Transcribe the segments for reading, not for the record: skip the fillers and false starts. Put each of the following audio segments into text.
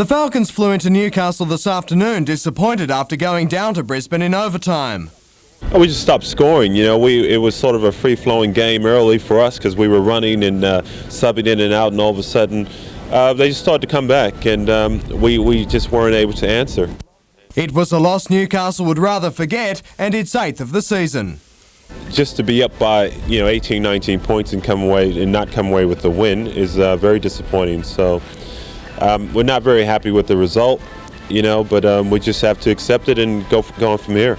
The Falcons flew into Newcastle this afternoon, disappointed after going down to Brisbane in overtime. We just stopped scoring. It was sort of a free-flowing game early for us because we were running and subbing in and out, and all of a sudden they just started to come back, and we just weren't able to answer. It was a loss Newcastle would rather forget, and its 8th of the season. Just to be up by 18, 19 points and not come away with the win is very disappointing. So we're not very happy with the result, but we just have to accept it and go on from here.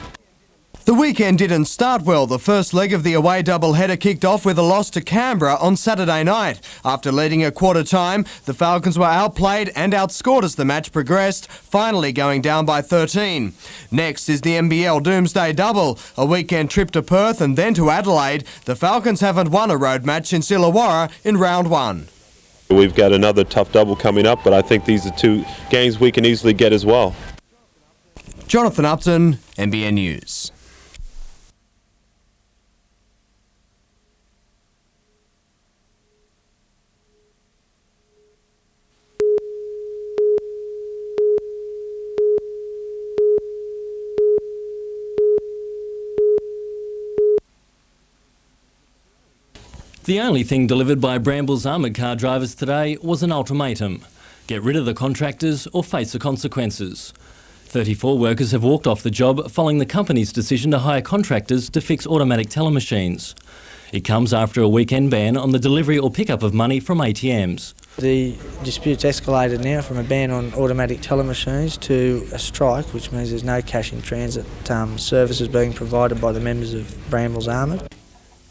The weekend didn't start well. The first leg of the away doubleheader kicked off with a loss to Canberra on Saturday night. After leading at quarter time, the Falcons were outplayed and outscored as the match progressed, finally going down by 13. Next is the NBL Doomsday Double, a weekend trip to Perth and then to Adelaide. The Falcons haven't won a road match since Illawarra in round 1. We've got another tough double coming up, but I think these are 2 games we can easily get as well. Jonathan Upton, NBN News. The only thing delivered by Brambles armoured car drivers today was an ultimatum. Get rid of the contractors or face the consequences. 34 workers have walked off the job following the company's decision to hire contractors to fix automatic teller machines. It comes after a weekend ban on the delivery or pickup of money from ATMs. The dispute's escalated now from a ban on automatic teller machines to a strike, which means there's no cash in transit services being provided by the members of Brambles Armoured.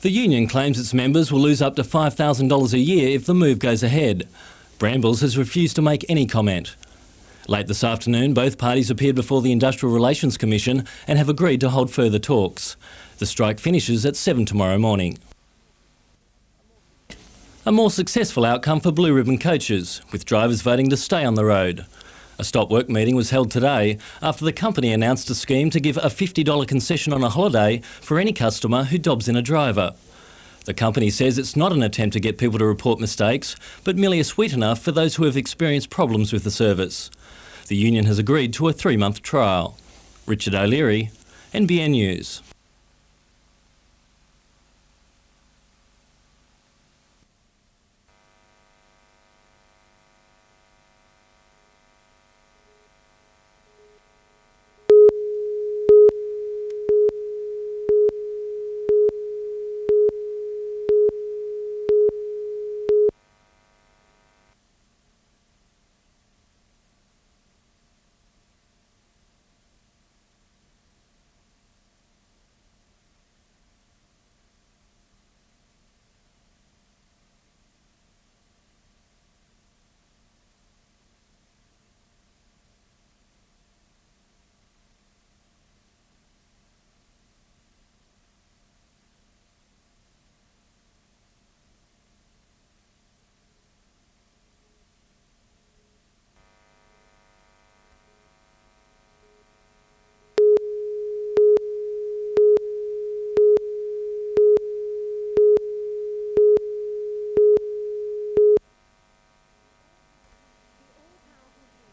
The union claims its members will lose up to $5,000 a year if the move goes ahead. Brambles has refused to make any comment. Late this afternoon, both parties appeared before the Industrial Relations Commission and have agreed to hold further talks. The strike finishes at 7 tomorrow morning. A more successful outcome for Blue Ribbon coaches, with drivers voting to stay on the road. A stop work meeting was held today after the company announced a scheme to give a $50 concession on a holiday for any customer who dobs in a driver. The company says it's not an attempt to get people to report mistakes, but merely a sweetener for those who have experienced problems with the service. The union has agreed to a 3-month trial. Richard O'Leary, NBN News.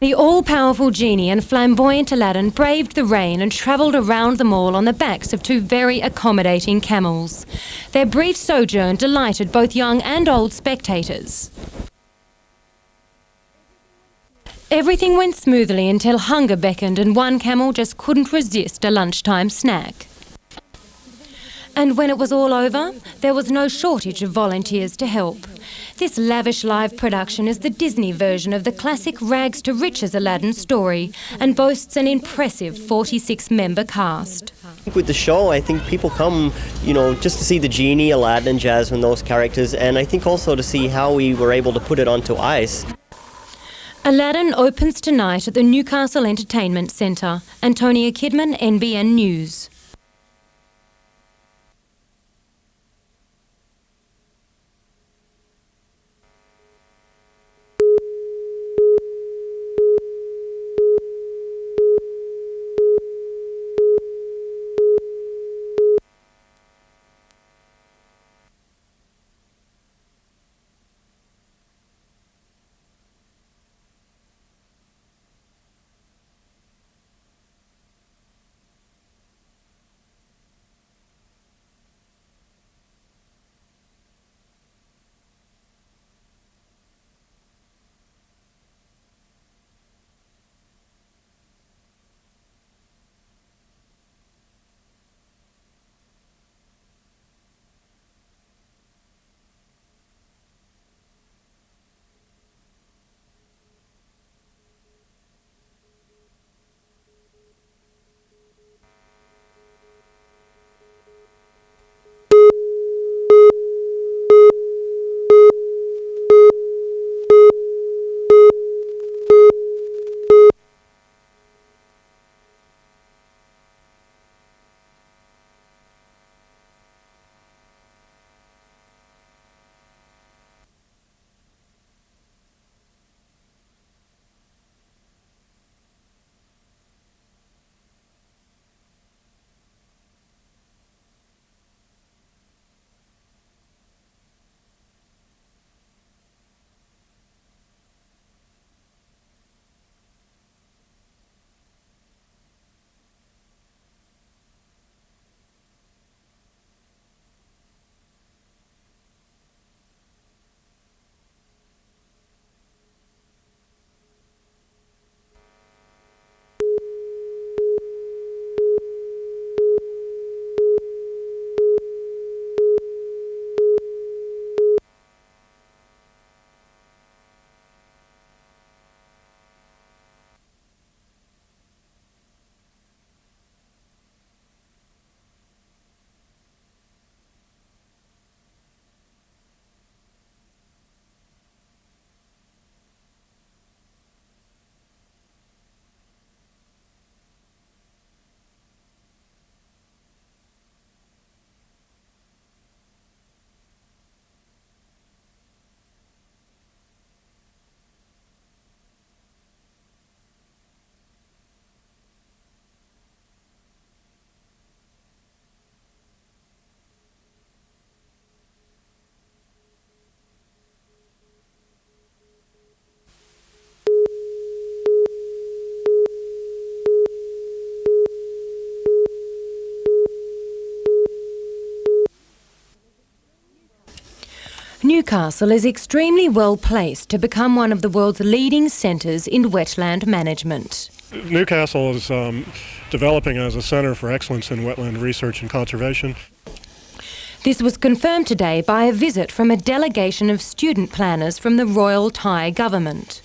The all-powerful genie and flamboyant Aladdin braved the rain and travelled around the mall on the backs of 2 very accommodating camels. Their brief sojourn delighted both young and old spectators. Everything went smoothly until hunger beckoned and one camel just couldn't resist a lunchtime snack. And when it was all over, there was no shortage of volunteers to help. This lavish live production is the Disney version of the classic rags to riches Aladdin story and boasts an impressive 46-member cast. With the show, I think people come, just to see the genie, Aladdin, Jasmine, those characters, and I think also to see how we were able to put it onto ice. Aladdin opens tonight at the Newcastle Entertainment Centre. Antonia Kidman, NBN News. Newcastle is extremely well placed to become one of the world's leading centres in wetland management. Newcastle is developing as a centre for excellence in wetland research and conservation. This was confirmed today by a visit from a delegation of student planners from the Royal Thai Government.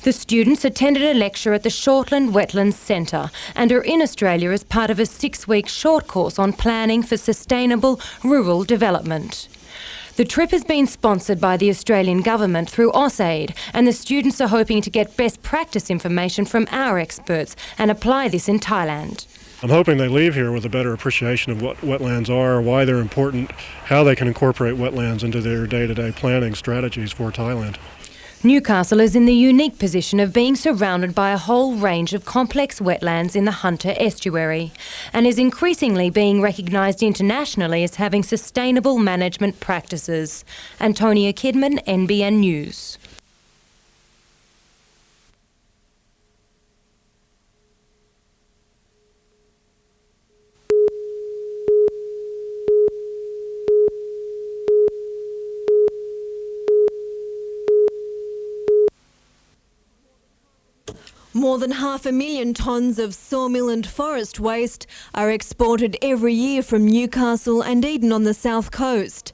The students attended a lecture at the Shortland Wetlands Centre and are in Australia as part of a 6-week short course on planning for sustainable rural development. The trip has been sponsored by the Australian Government through AusAid, and the students are hoping to get best practice information from our experts and apply this in Thailand. I'm hoping they leave here with a better appreciation of what wetlands are, why they're important, how they can incorporate wetlands into their day-to-day planning strategies for Thailand. Newcastle is in the unique position of being surrounded by a whole range of complex wetlands in the Hunter Estuary and is increasingly being recognised internationally as having sustainable management practices. Antonia Kidman, NBN News. More than 500,000 tonnes of sawmill and forest waste are exported every year from Newcastle and Eden on the south coast.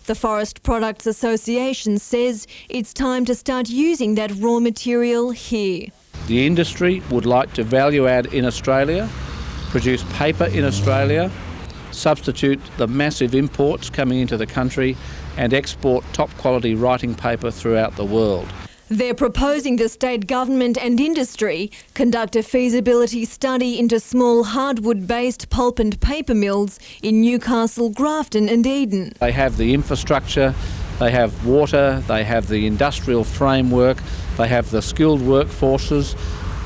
The Forest Products Association says it's time to start using that raw material here. The industry would like to value add in Australia, produce paper in Australia, substitute the massive imports coming into the country and export top quality writing paper throughout the world. They're proposing the state government and industry conduct a feasibility study into small hardwood-based pulp and paper mills in Newcastle, Grafton and Eden. They have the infrastructure, they have water, they have the industrial framework, they have the skilled workforces,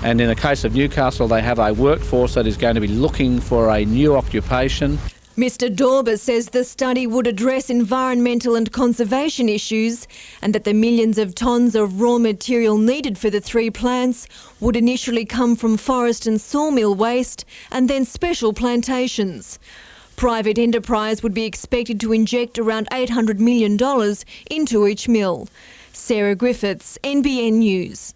and in the case of Newcastle they have a workforce that is going to be looking for a new occupation. Mr Dorber says the study would address environmental and conservation issues and that the millions of tonnes of raw material needed for the 3 plants would initially come from forest and sawmill waste and then special plantations. Private enterprise would be expected to inject around $800 million into each mill. Sarah Griffiths, NBN News.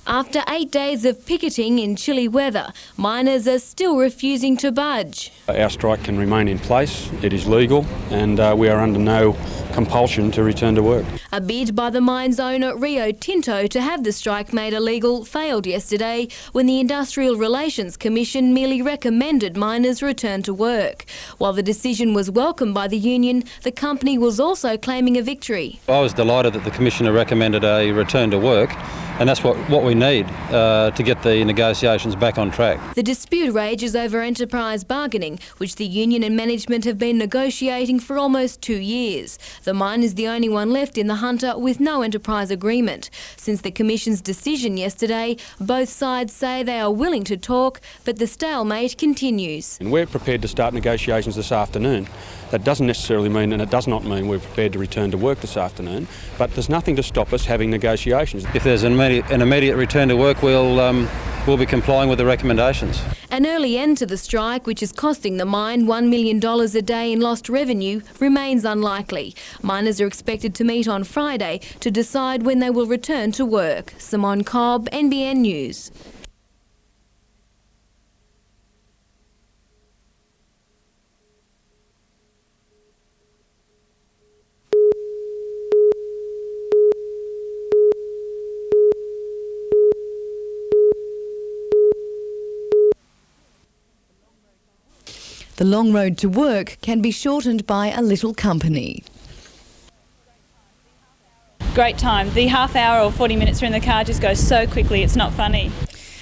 After 8 days of picketing in chilly weather, miners are still refusing to budge. Our strike can remain in place, it is legal, and we are under no compulsion to return to work. A bid by the mine's owner Rio Tinto to have the strike made illegal failed yesterday when the Industrial Relations Commission merely recommended miners return to work. While the decision was welcomed by the union, the company was also claiming a victory. I was delighted that the Commissioner recommended a return to work, and that's what we need to get the negotiations back on track. The dispute rages over enterprise bargaining, which the union and management have been negotiating for almost 2 years. The mine is the only one left in the Hunter with no enterprise agreement. Since the Commission's decision yesterday, both sides say they are willing to talk, but the stalemate continues. And we're prepared to start negotiations this afternoon. That doesn't necessarily mean, and it does not mean, we're prepared to return to work this afternoon, but there's nothing to stop us having negotiations. If there's an immediate return to work, we'll be complying with the recommendations. An early end to the strike, which is costing the mine $1 million a day in lost revenue, remains unlikely. Miners are expected to meet on Friday to decide when they will return to work. Simone Cobb, NBN News. The long road to work can be shortened by a little company. Great time. The half hour or 40 minutes we're in the car just goes so quickly, it's not funny.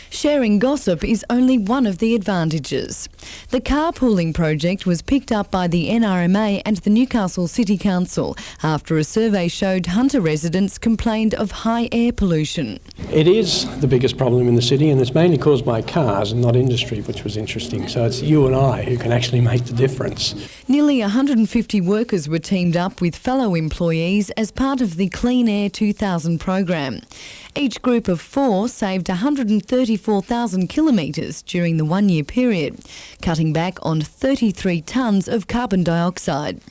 Sharing gossip is only one of the advantages. The Carpooling Project was picked up by the NRMA and the Newcastle City Council after a survey showed Hunter residents complained of high air pollution. It is the biggest problem in the city, and it's mainly caused by cars and not industry, which was interesting. So it's you and I who can actually make the difference. Nearly 150 workers were teamed up with fellow employees as part of the Clean Air 2000 program. Each group of 4 saved 134,000 kilometres during the 1-year period, cutting back on 33 tonnes of carbon dioxide.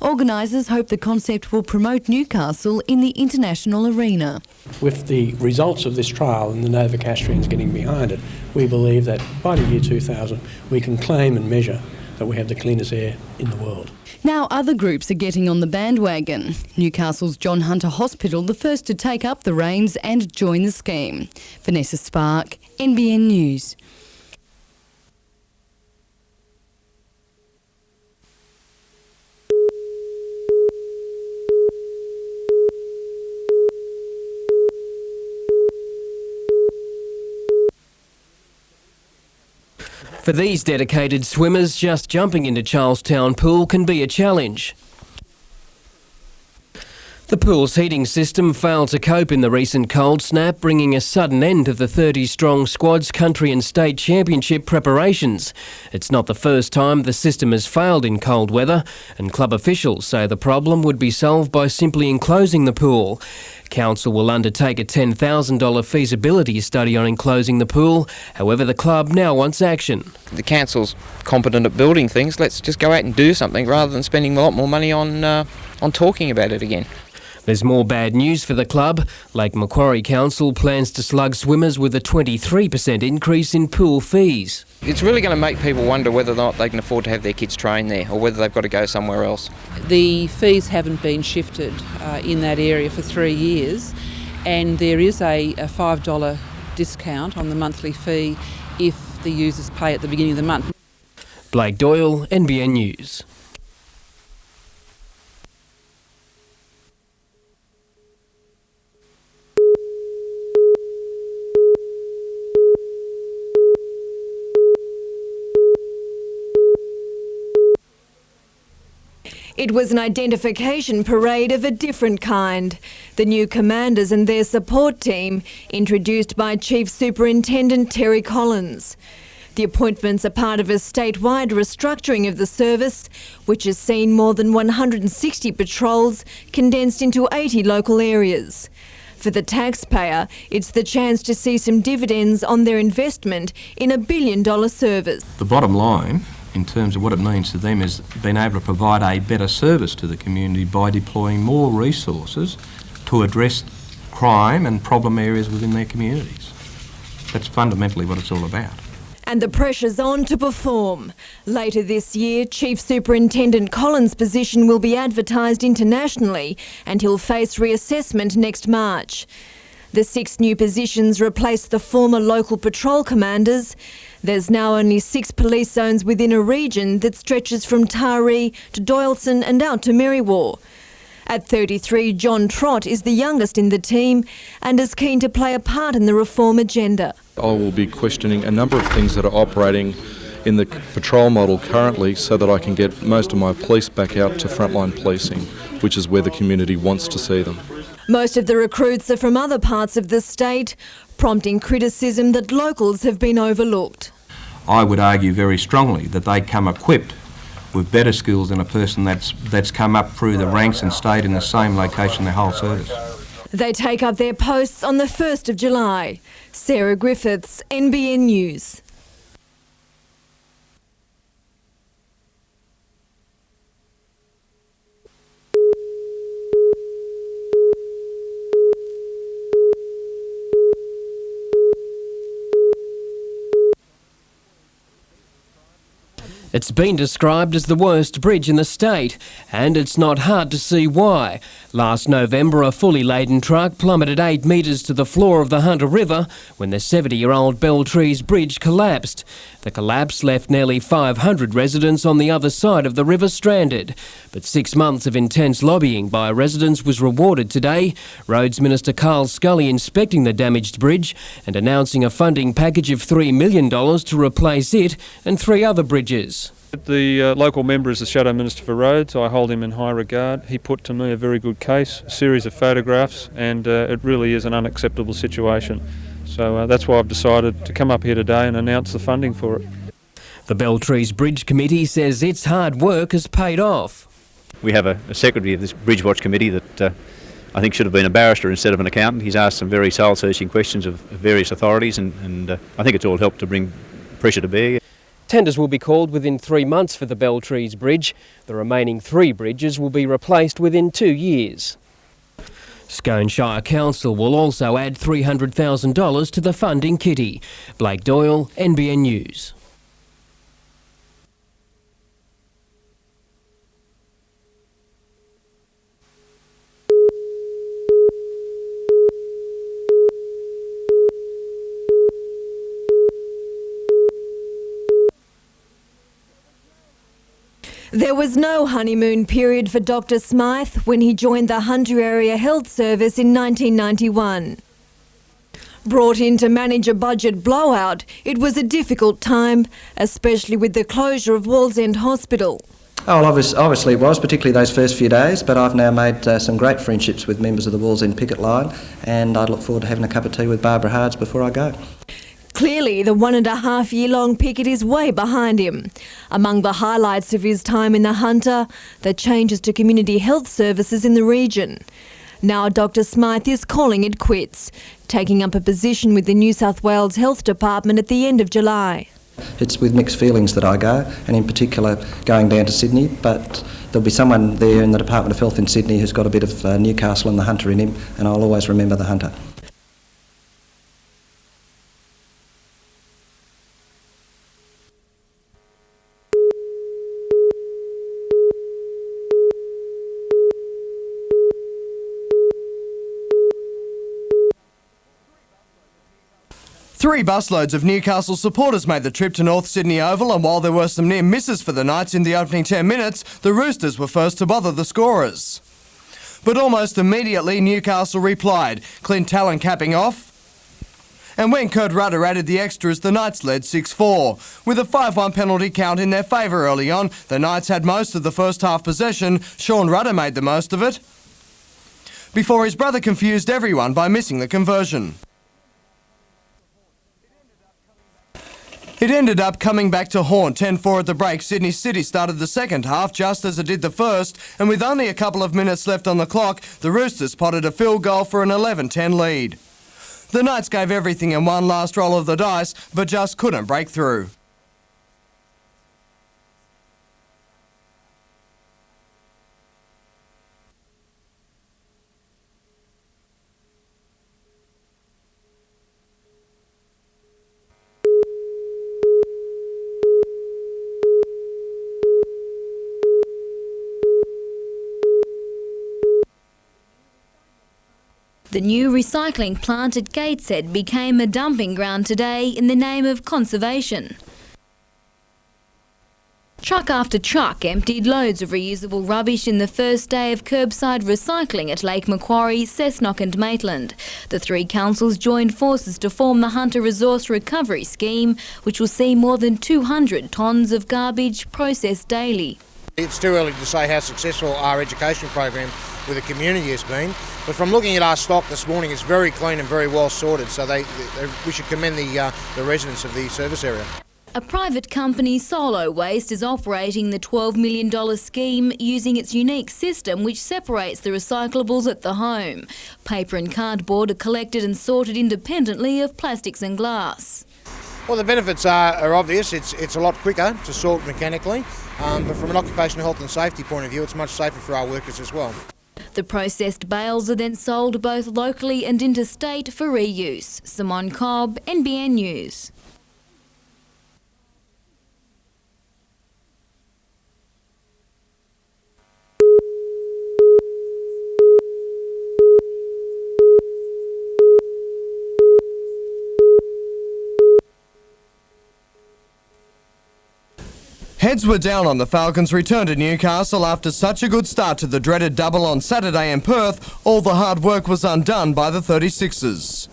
Organisers hope the concept will promote Newcastle in the international arena. With the results of this trial and the Novocastrians getting behind it, we believe that by the year 2000 we can claim and measure that we have the cleanest air in the world. Now other groups are getting on the bandwagon. Newcastle's John Hunter Hospital, the first to take up the reins and join the scheme. Vanessa Spark, NBN News. For these dedicated swimmers, just jumping into Charlestown Pool can be a challenge. The pool's heating system failed to cope in the recent cold snap, bringing a sudden end to the 30-strong squad's country and state championship preparations. It's not the first time the system has failed in cold weather, and club officials say the problem would be solved by simply enclosing the pool. Council will undertake a $10,000 feasibility study on enclosing the pool. However, the club now wants action. The council's competent at building things. Let's just go out and do something rather than spending a lot more money on talking about it again. There's more bad news for the club. Lake Macquarie Council plans to slug swimmers with a 23% increase in pool fees. It's really going to make people wonder whether or not they can afford to have their kids trained there or whether they've got to go somewhere else. The fees haven't been shifted in that area for 3 years, and there is a $5 discount on the monthly fee if the users pay at the beginning of the month. Blake Doyle, NBN News. It was an identification parade of a different kind. The new commanders and their support team, introduced by Chief Superintendent Terry Collins. The appointments are part of a statewide restructuring of the service, which has seen more than 160 patrols condensed into 80 local areas. For the taxpayer, it's the chance to see some dividends on their investment in $1 billion service. The bottom line, in terms of what it means to them, is being able to provide a better service to the community by deploying more resources to address crime and problem areas within their communities. That's fundamentally what it's all about. And the pressure's on to perform. Later this year, Chief Superintendent Collins' position will be advertised internationally and he'll face reassessment next March. The 6 new positions replace the former local patrol commanders. There's now only 6 police zones within a region that stretches from Taree to Doyleson and out to Merriwa. At 33, John Trott is the youngest in the team and is keen to play a part in the reform agenda. I will be questioning a number of things that are operating in the patrol model currently so that I can get most of my police back out to frontline policing, which is where the community wants to see them. Most of the recruits are from other parts of the state, prompting criticism that locals have been overlooked. I would argue very strongly that they come equipped with better skills than a person that's come up through the ranks and stayed in the same location their whole service. They take up their posts on the 1st of July. Sarah Griffiths, NBN News. It's been described as the worst bridge in the state, and it's not hard to see why. Last November, a fully laden truck plummeted 8 metres to the floor of the Hunter River when the 70-year-old Belltrees Bridge collapsed. The collapse left nearly 500 residents on the other side of the river stranded. But 6 months of intense lobbying by residents was rewarded today. Roads Minister Carl Scully inspecting the damaged bridge and announcing a funding package of $3 million to replace it and 3 other bridges. The local member is the Shadow Minister for Roads. I hold him in high regard. He put to me a very good case, a series of photographs, and it really is an unacceptable situation. So that's why I've decided to come up here today and announce the funding for it. The Belltrees Bridge Committee says its hard work has paid off. We have a secretary of this Bridge Watch Committee that I think should have been a barrister instead of an accountant. He's asked some very soul-searching questions of various authorities, and I think it's all helped to bring pressure to bear. Tenders will be called within 3 months for the Belltrees Bridge. The remaining 3 bridges will be replaced within 2 years. Scone Shire Council will also add $300,000 to the funding kitty. Blake Doyle, NBN News. There was no honeymoon period for Dr. Smythe when he joined the Hunter Area Health Service in 1991. Brought in to manage a budget blowout, it was a difficult time, especially with the closure of Wallsend Hospital. Oh, well, obviously it was, particularly those first few days, but I've now made some great friendships with members of the Wallsend picket line, and I look forward to having a cup of tea with Barbara Hards before I go. Clearly, the 1.5-year-long picket is way behind him. Among the highlights of his time in the Hunter, the changes to community health services in the region. Now Dr. Smythe is calling it quits, taking up a position with the New South Wales Health Department at the end of July. It's with mixed feelings that I go, and in particular going down to Sydney, but there'll be someone there in the Department of Health in Sydney who's got a bit of Newcastle and the Hunter in him, and I'll always remember the Hunter. Three busloads of Newcastle supporters made the trip to North Sydney Oval, and while there were some near misses for the Knights in the opening 10 minutes, the Roosters were first to bother the scorers. But almost immediately Newcastle replied, Clint Talon capping off. And when Kurt Rudder added the extras, the Knights led 6-4. With a 5-1 penalty count in their favour early on, the Knights had most of the first half possession. Sean Rudder made the most of it, before his brother confused everyone by missing the conversion. It ended up coming back to haunt. 10-4 at the break. Sydney City started the second half just as it did the first, and with only a couple of minutes left on the clock, the Roosters potted a field goal for an 11-10 lead. The Knights gave everything in one last roll of the dice, but just couldn't break through. The new recycling plant at Gateshead became a dumping ground today in the name of conservation. Truck after truck emptied loads of reusable rubbish in the first day of curbside recycling at Lake Macquarie, Cessnock and Maitland. The 3 councils joined forces to form the Hunter Resource Recovery Scheme, which will see more than 200 tonnes of garbage processed daily. It's too early to say how successful our education program with the community has been, but from looking at our stock this morning, it's very clean and very well sorted, so we should commend the residents of the service area. A private company, Solo Waste, is operating the $12 million scheme using its unique system which separates the recyclables at the home. Paper and cardboard are collected and sorted independently of plastics and glass. Well, the benefits are obvious. It's a lot quicker to sort mechanically, but from an occupational health and safety point of view, it's much safer for our workers as well. The processed bales are then sold both locally and interstate for reuse. Simone Cobb, NBN News. Heads were down on the Falcons' return to Newcastle after such a good start to the dreaded double on Saturday in Perth. All the hard work was undone by the 36ers.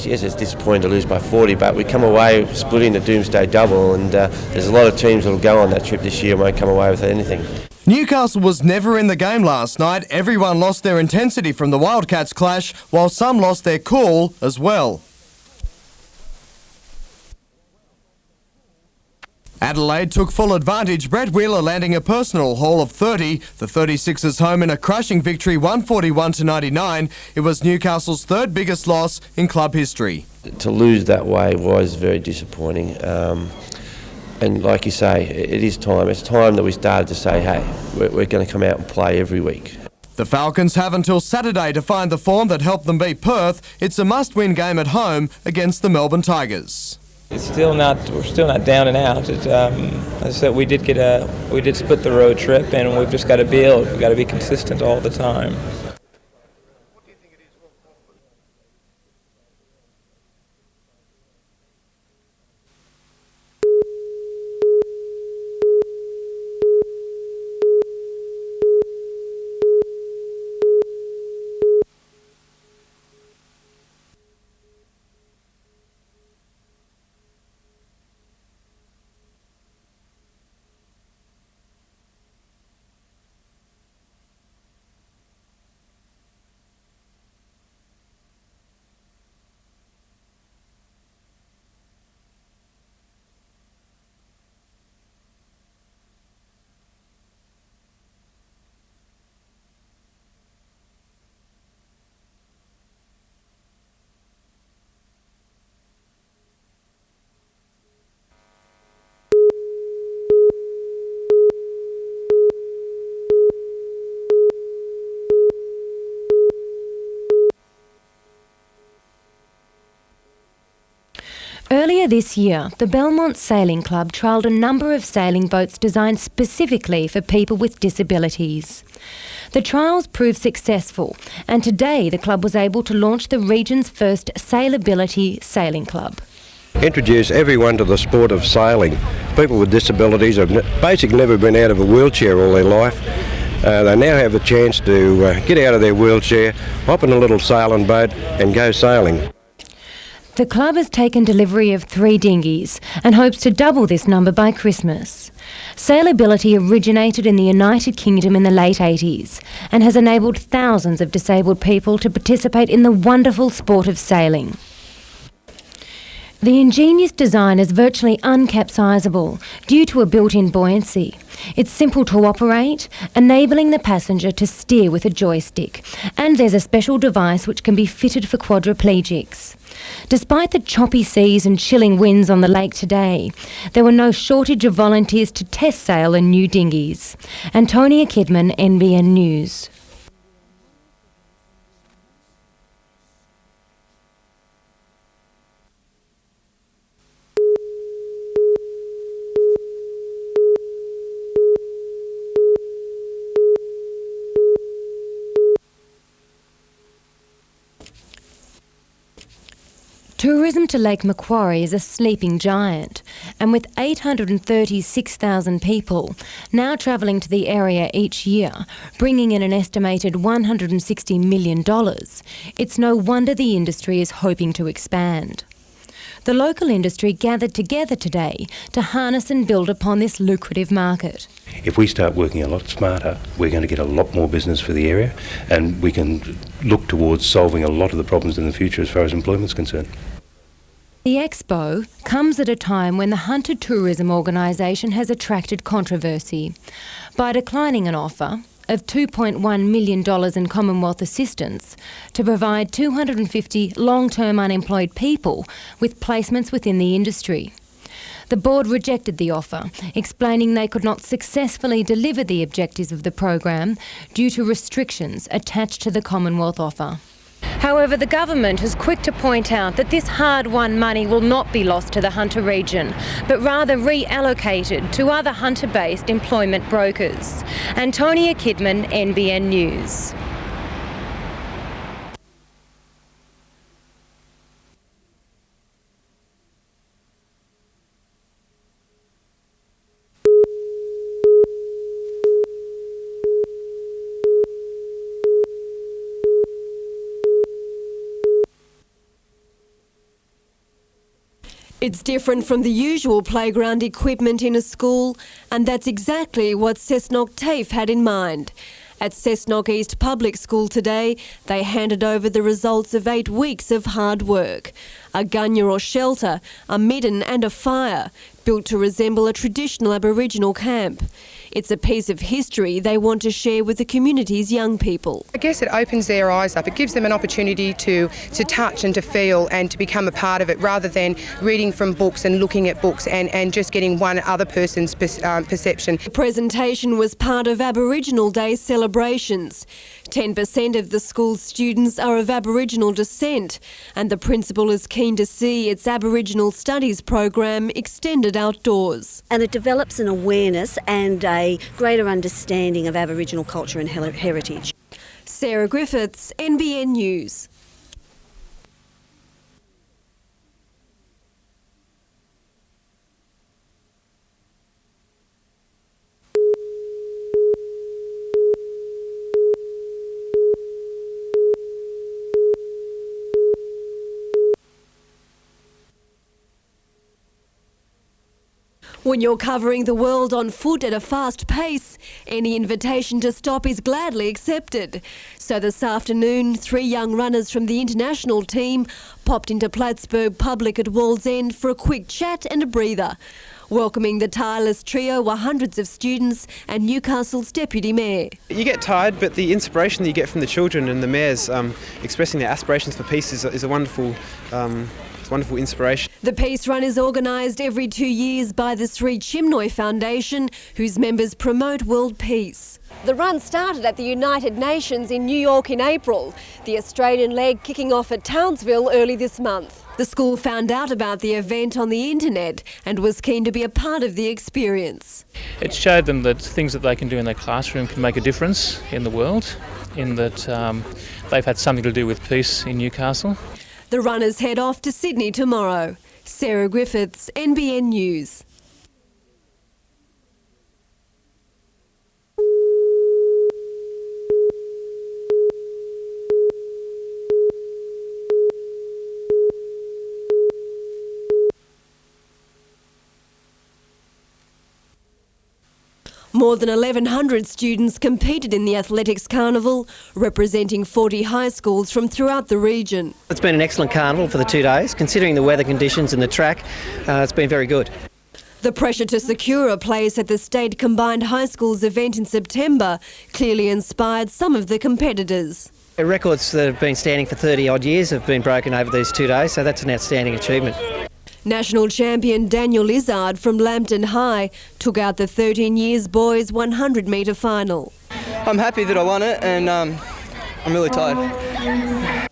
Yes, it's disappointing to lose by 40, but we come away splitting the Doomsday double, and there's a lot of teams that will go on that trip this year and won't come away with anything. Newcastle was never in the game last night. Everyone lost their intensity from the Wildcats clash, while some lost their cool as well. Adelaide took full advantage, Brett Wheeler landing a personal haul of 30. The 36ers home in a crushing victory 141-99. It was Newcastle's third biggest loss in club history. To lose that way was very disappointing. And like you say, it is time. It's time that we started to say, hey, we're going to come out and play every week. The Falcons have until Saturday to find the form that helped them beat Perth. It's a must-win game at home against the Melbourne Tigers. We're still not down and out. As I said, we did split the road trip, and we've just got to build. We've got to be consistent all the time. Earlier this year, the Belmont Sailing Club trialled a number of sailing boats designed specifically for people with disabilities. The trials proved successful, and today the club was able to launch the region's first Sailability Sailing Club. Introduce everyone to the sport of sailing. People with disabilities have basically never been out of a wheelchair all their life. They now have a chance to get out of their wheelchair, hop in a little sailing boat and go sailing. The club has taken delivery of 3 dinghies and hopes to double this number by Christmas. Sailability originated in the United Kingdom in the late 80s and has enabled thousands of disabled people to participate in the wonderful sport of sailing. The ingenious design is virtually uncapsizable due to a built-in buoyancy. It's simple to operate, enabling the passenger to steer with a joystick, and there's a special device which can be fitted for quadriplegics. Despite the choppy seas and chilling winds on the lake today, there were no shortage of volunteers to test sail in new dinghies. Antonia Kidman, NBN News. Tourism to Lake Macquarie is a sleeping giant, and with 836,000 people now travelling to the area each year, bringing in an estimated $160 million, it's no wonder the industry is hoping to expand. The local industry gathered together today to harness and build upon this lucrative market. If we start working a lot smarter, we're going to get a lot more business for the area, and we can look towards solving a lot of the problems in the future as far as employment is concerned. The expo comes at a time when the Hunter Tourism Organisation has attracted controversy by declining an offer of $2.1 million in Commonwealth assistance to provide 250 long-term unemployed people with placements within the industry. The board rejected the offer, explaining they could not successfully deliver the objectives of the program due to restrictions attached to the Commonwealth offer. However, the government is quick to point out that this hard-won money will not be lost to the Hunter region, but rather reallocated to other Hunter-based employment brokers. Antonia Kidman, NBN News. It's different from the usual playground equipment in a school, and that's exactly what Cessnock TAFE had in mind. At Cessnock East Public School today, they handed over the results of 8 weeks of hard work. A gunya or shelter, a midden and a fire, built to resemble a traditional Aboriginal camp. It's a piece of history they want to share with the community's young people. I guess it opens their eyes up. It gives them an opportunity to touch and to feel and to become a part of it, rather than reading from books and looking at books and just getting one other person's perception. The presentation was part of Aboriginal Day celebrations. 10% of the school's students are of Aboriginal descent, and the principal is keen to see its Aboriginal Studies program extended outdoors. And it develops an awareness and a greater understanding of Aboriginal culture and heritage. Sarah Griffiths, NBN News. When you're covering the world on foot at a fast pace, any invitation to stop is gladly accepted. So this afternoon, 3 young runners from the international team popped into Plattsburgh Public at Wallsend for a quick chat and a breather. Welcoming the tireless trio were hundreds of students and Newcastle's Deputy Mayor. You get tired, but the inspiration that you get from the children and the mayors expressing their aspirations for peace is a wonderful inspiration. The Peace Run is organised every 2 years by the Sri Chimnoy Foundation, whose members promote world peace. The run started at the United Nations in New York in April, the Australian leg kicking off at Townsville early this month. The school found out about the event on the internet and was keen to be a part of the experience. It showed them that things that they can do in their classroom can make a difference in the world, in that they've had something to do with peace in Newcastle. The runners head off to Sydney tomorrow. Sarah Griffiths, NBN News. More than 1,100 students competed in the Athletics Carnival, representing 40 high schools from throughout the region. It's been an excellent carnival for the 2 days. Considering the weather conditions and the track, it's been very good. The pressure to secure a place at the State Combined High Schools event in September clearly inspired some of the competitors. Records that have been standing for 30 odd years have been broken over these 2 days, so that's an outstanding achievement. National champion Daniel Izzard from Lambton High took out the 13 years boys 100 metre final. I'm happy that I won it, and I'm really tired.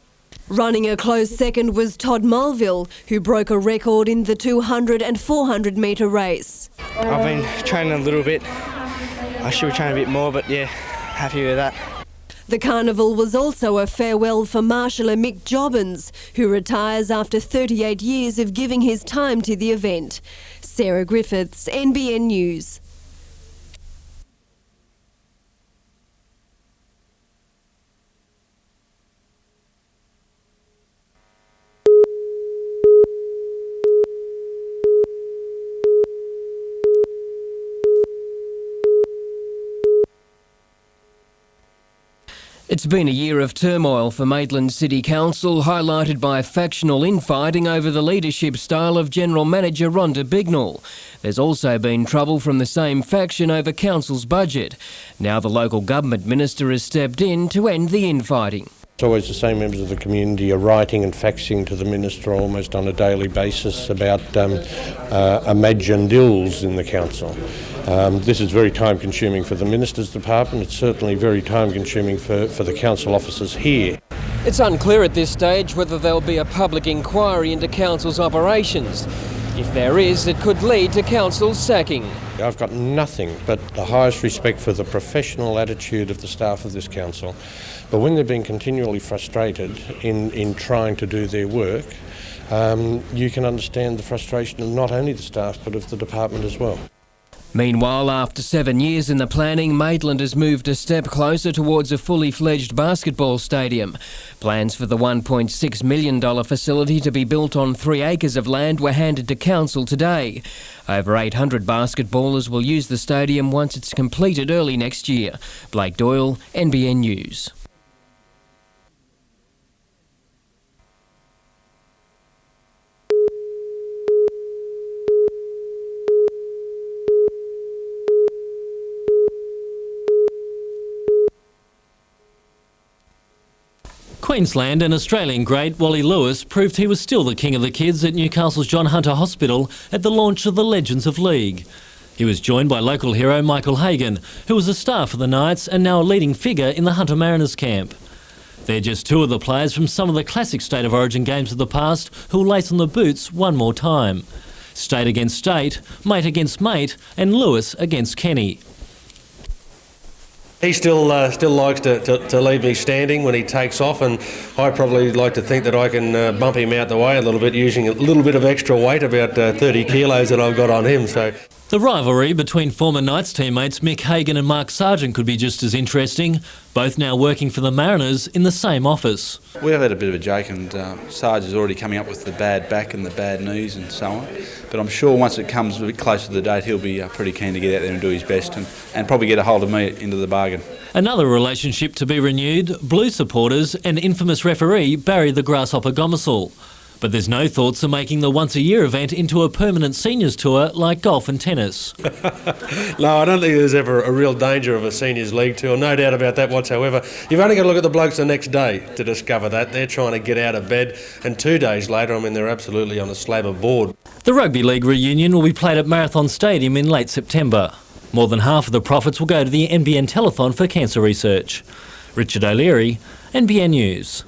Running a close second was Todd Mulville, who broke a record in the 200 and 400 metre race. I've been training a little bit. I should train a bit more, but yeah, happy with that. The carnival was also a farewell for Marshaller Mick Jobbins, who retires after 38 years of giving his time to the event. Sarah Griffiths, NBN News. It's been a year of turmoil for Maitland City Council, highlighted by factional infighting over the leadership style of General Manager Rhonda Bignell. There's also been trouble from the same faction over Council's budget. Now the local government minister has stepped in to end the infighting. It's always the same members of the community are writing and faxing to the minister almost on a daily basis about imagined ills in the council. This is very time-consuming for the Minister's Department. It's certainly very time-consuming for the council officers here. It's unclear at this stage whether there'll be a public inquiry into Council's operations. If there is, it could lead to Council's sacking. I've got nothing but the highest respect for the professional attitude of the staff of this council. But when they're being continually frustrated in trying to do their work, you can understand the frustration of not only the staff but of the department as well. Meanwhile, after 7 years in the planning, Maitland has moved a step closer towards a fully fledged basketball stadium. Plans for the $1.6 million facility to be built on 3 acres of land were handed to council today. Over 800 basketballers will use the stadium once it's completed early next year. Blake Doyle, NBN News. Queensland and Australian great Wally Lewis proved he was still the king of the kids at Newcastle's John Hunter Hospital at the launch of the Legends of League. He was joined by local hero Michael Hagan, who was a star for the Knights and now a leading figure in the Hunter Mariners camp. They're just 2 of the players from some of the classic State of Origin games of the past who will lace on the boots one more time. State against State, mate against mate, and Lewis against Kenny. He still likes to leave me standing when he takes off, and I probably like to think that I can bump him out the way a little bit using a little bit of extra weight, about 30 kilos that I've got on him. So the rivalry between former Knights teammates Mick Hagan and Mark Sargent could be just as interesting, both now working for the Mariners in the same office. We have had a bit of a joke, and Sarge is already coming up with the bad back and the bad knees and so on. But I'm sure once it comes a bit closer to the date, he'll be pretty keen to get out there and do his best and probably get a hold of me into the bargain. Another relationship to be renewed, Blue supporters and infamous referee Barry the Grasshopper Gomersall. But there's no thoughts of making the once-a-year event into a permanent seniors tour like golf and tennis. No, I don't think there's ever a real danger of a seniors league tour, no doubt about that whatsoever. You've only got to look at the blokes the next day to discover that. They're trying to get out of bed, and 2 days later, I mean, they're absolutely on a slab of board. The Rugby League reunion will be played at Marathon Stadium in late September. More than half of the profits will go to the NBN Telethon for cancer research. Richard O'Leary, NBN News.